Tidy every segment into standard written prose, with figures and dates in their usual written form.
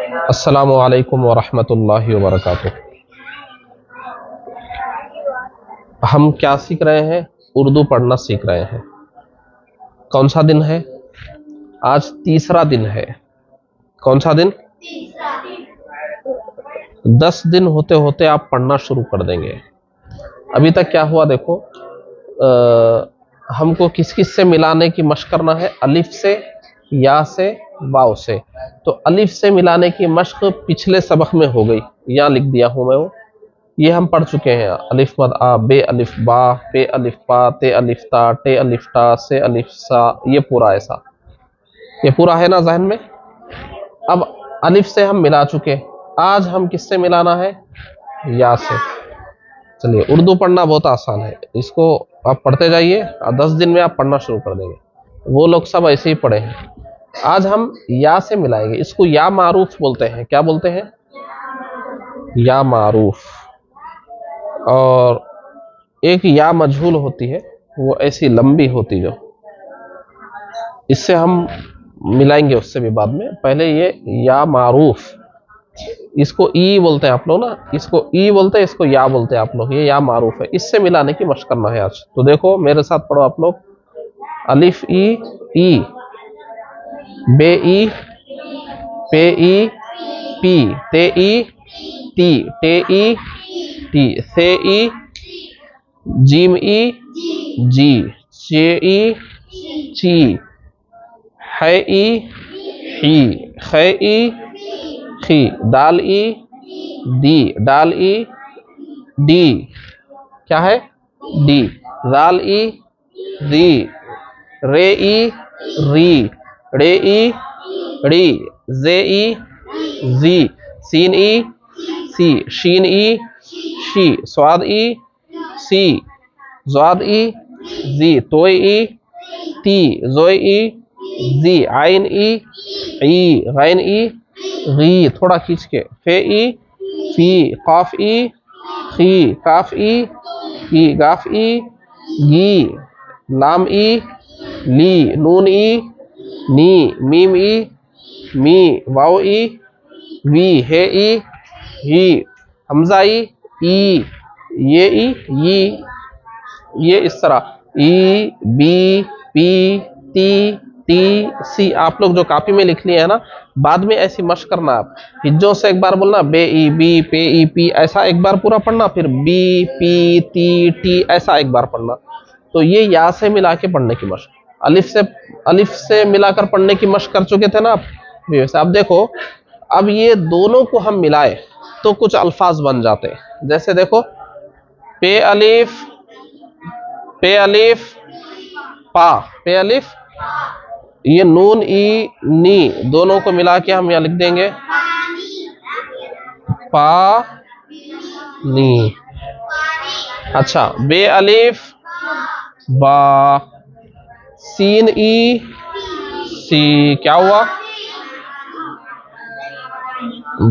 अस्सलामु अलैकुम वरहमतुल्लाहि वबरकातुह। हम क्या सीख रहे हैं? उर्दू पढ़ना सीख रहे हैं। कौन सा दिन है? आज तीसरा दिन है। कौन सा दिन? 10 दिन होते होते आप पढ़ना शुरू कर देंगे। अभी तक क्या हुआ देखो, हमको किस किस से मिलाने की मशक करना है? अलिफ से, या से, वाव से। तो अलिफ से मिलाने की मशक पिछले सबक में हो गई, यहाँ लिख दिया हूं मैं वो। ये हम पढ़ चुके हैं। अलिफ मद आ, बे अलिफ बा, पे अलिफ पा, ते अलिफ ता, टे अलिफ टा, से अलिफ सा, ये पूरा ऐसा, ये पूरा है ना जहन में। अब अलिफ से हम मिला चुके, आज हम किससे मिलाना है? या से। चलिए, उर्दू पढ़ना बहुत आसान है, इसको आप पढ़ते जाइए और 10 दिन में आप पढ़ना शुरू कर देंगे। वो लोग सब ऐसे ही पढ़े हैं। आज हम या से मिलाएंगे। इसको या मारूफ बोलते हैं। क्या बोलते हैं? या मारूफ। और एक या मजहूल होती है, वो ऐसी लंबी होती, जो इससे हम मिलाएंगे उससे भी बाद में। पहले ये या मारूफ, इसको ई बोलते हैं आप लोग ना, इसको ई बोलते हैं, इसको या बोलते हैं आप लोग। ये या मारूफ है, इससे मिलाने की मशक करना है आज। तो देखो मेरे साथ पढ़ो आप लोग। अलिफ ई, ई, बे ई, पे ई, पी, ते ई, ती, टे ई, टी, से ई, जीम ई, जी, चे ई, ची, है ई, ही, खे ई, खी, दाल ई, दी, डाल ई, डी, क्या है? डी, राल ई, री, रे ई, री, रे ई, री, जे ई, जी, scene E, C, sheen E, she, स्वाद ई, सी, ज्वाद ई, जी, तोय ई, ती, जोय ई, जी, आइन ई, गैन ई, गी, थोड़ा खींच के, फे ई, फी, काफ ई, खी, काफ ई, की, गाफ ई, गी, लाम ई, ली, नून ई, नी, मीम ई, मी, वाव ई, वी, हे ई, ही, हमजा ई, ये ई, ये इस तरह ई, बी, पी, ती, टी, सी। आप लोग जो कॉपी में लिख लिए है ना, बाद में ऐसी मशक करना। आप हिज्जों से एक बार बोलना, बे ई, बी, पे ई, पी, ऐसा एक बार पूरा पढ़ना, फिर बी, पी, ती, टी, ऐसा एक बार पढ़ना। तो ये या से मिला के पढ़ने की मशक। अलिफ से मिलाकर पढ़ने की मशक कर चुके थे ना आप। वैसे अब देखो, अब ये दोनों को हम मिलाए तो कुछ अल्फाज बन जाते हैं। जैसे देखो, पे अलिफ, पे अलिफ, पा, पे अलिफ, ये नून ई, नी, दोनों को मिला के हम यहाँ लिख देंगे पा, नी। अच्छा, बे अलिफ, बा, सीन ई, सी, क्या हुआ?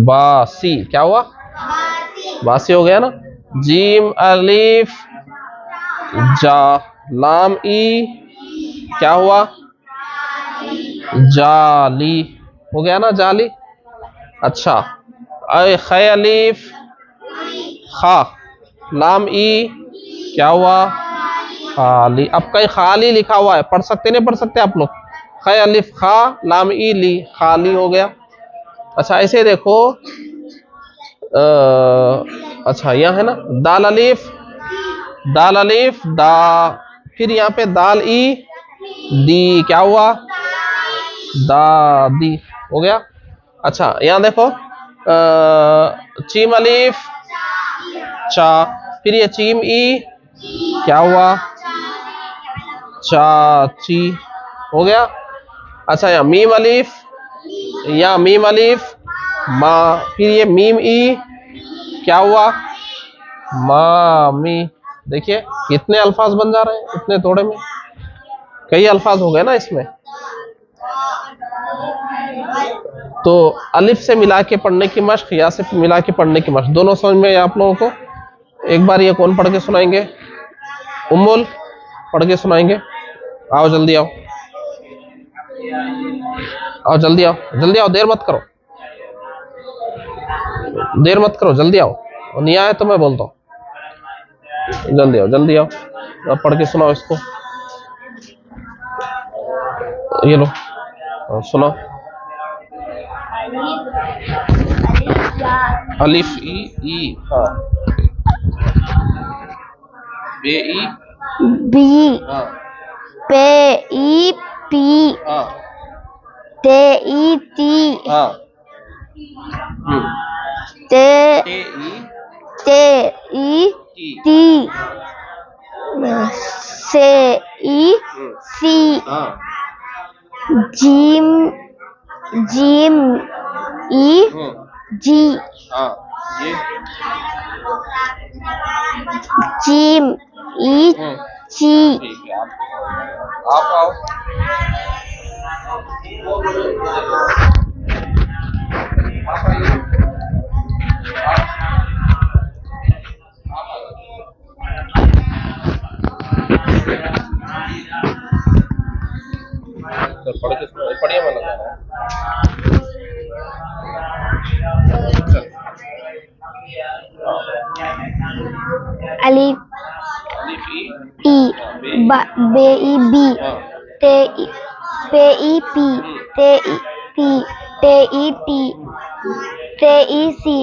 बासी, क्या हुआ? बासी हो गया ना। जीम अलिफ, जा, लाम ई, क्या हुआ? जाली, हो गया ना, जाली। अच्छा, खे अलिफ, खा, लाम ई, क्या हुआ? खाली। अब कहीं खाली लिखा हुआ है, पढ़ सकते नहीं पढ़ सकते आप लोग? खे अलिफ खा, लाम ई, ली, खाली हो गया। अच्छा, ऐसे देखो, अच्छा यहाँ है ना, दाल अलिफ, दाल अलिफ, दा, फिर यहाँ पे दाल ई, दी, क्या हुआ? दादी, हो गया। अच्छा, यहाँ देखो, चीम अलिफ, चा, फिर ये चीम ई, क्या हुआ? चाची, हो गया। अच्छा, यहाँ मीम अलिफ, या मीम अलिफ, माँ, फिर ये मीम ई, क्या हुआ? मामी। देखिए कितने अल्फाज बन जा रहे हैं इतने थोड़े में। कई अल्फाज हो गए ना इसमें। तो अलिफ से मिला के पढ़ने की मशक, या से मिला के पढ़ने की मशक, दोनों समझ में आप लोगों को। एक बार ये कौन पढ़ के सुनाएंगे? उम्मुल पढ़ के सुनाएंगे। आओ जल्दी आओ, आओ जल्दी आओ, जल्दी आओ, देर मत करो। देर मत करो, जल्दी आओ, और नहीं आए तो मैं बोलता हूँ। जल्दी आओ, जल्दी आओ, अब पढ़ के सुनाओ इसको। ये लो, सुनाओ। अलिफ ई ई, हाँ, बे ई बी, हाँ, पे ई पी, हाँ, ते ई ती, हाँ, ते ए ई ते ई टी, ती, से ई सी, हाँ, जीम जीम ई जी, हाँ, ये जीम ई ची, ठीक है। आप आओ। पढ़ के पढ़िए, मैं लगा रहा हूँ। अलिफ अलिफ ई ई, बे ई बी, हाँ, ते ई, पे ई पी, ते ई ती, ते ई टी, ते ई सी,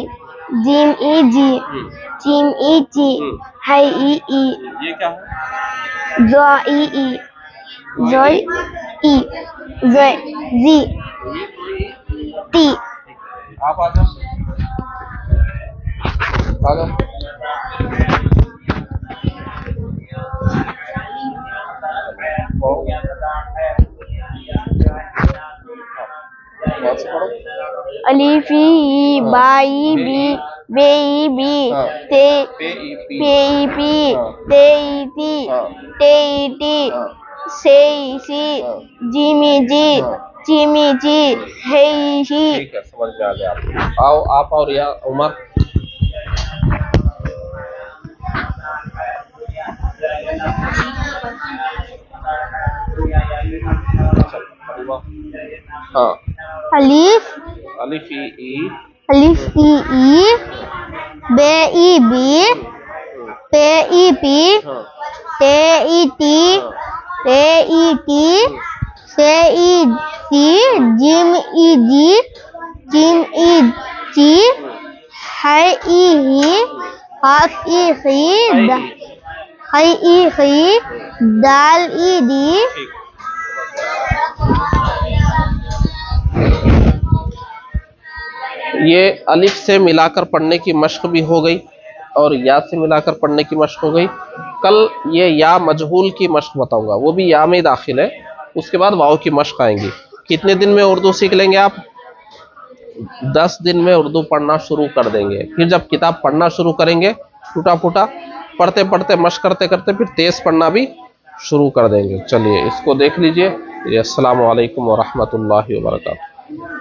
जीम ई जी, जीम ई जी, है ई, ये क्या है? जो ई, जो ई, जो जी, टी। आप आ जाओ, आ जाओ। अलिफ ई, बा ई बी, बे ई बी, ते पे ई पी, पे ई पी, ते ई ती, ते ई टी, से ई सी, जीमी जी, जीमी जी, है ई ही। ठीक है, समझ में आ गया। आप आओ, आप और या उमर। हाँ, अलिफ अलिफ ई, अलिफ ई, बे ई बी, पे ई पी, ते ई टी, ते ई टी, से ई सी, जिम ई जी, जिम ई जी, है ई ही, हाफ ई ही, है ई ही, दाल ई दी। ये अलिफ से मिलाकर पढ़ने की मश्क भी हो गई और या से मिलाकर पढ़ने की मश्क हो गई। कल ये या मजहूल की मश्क बताऊंगा, वो भी या में दाखिल है। उसके बाद वाव की मश्क आएंगी। कितने दिन में उर्दू सीख लेंगे आप? 10 दिन में उर्दू पढ़ना शुरू कर देंगे। फिर जब किताब पढ़ना शुरू करेंगे, टूटा फूटा पढ़ते पढ़ते मश्क करते करते फिर तेज पढ़ना भी शुरू कर देंगे। चलिए इसको देख लीजिए। अस्सलामु अलैकुम व रहमतुल्लाहि व बरकातुहू।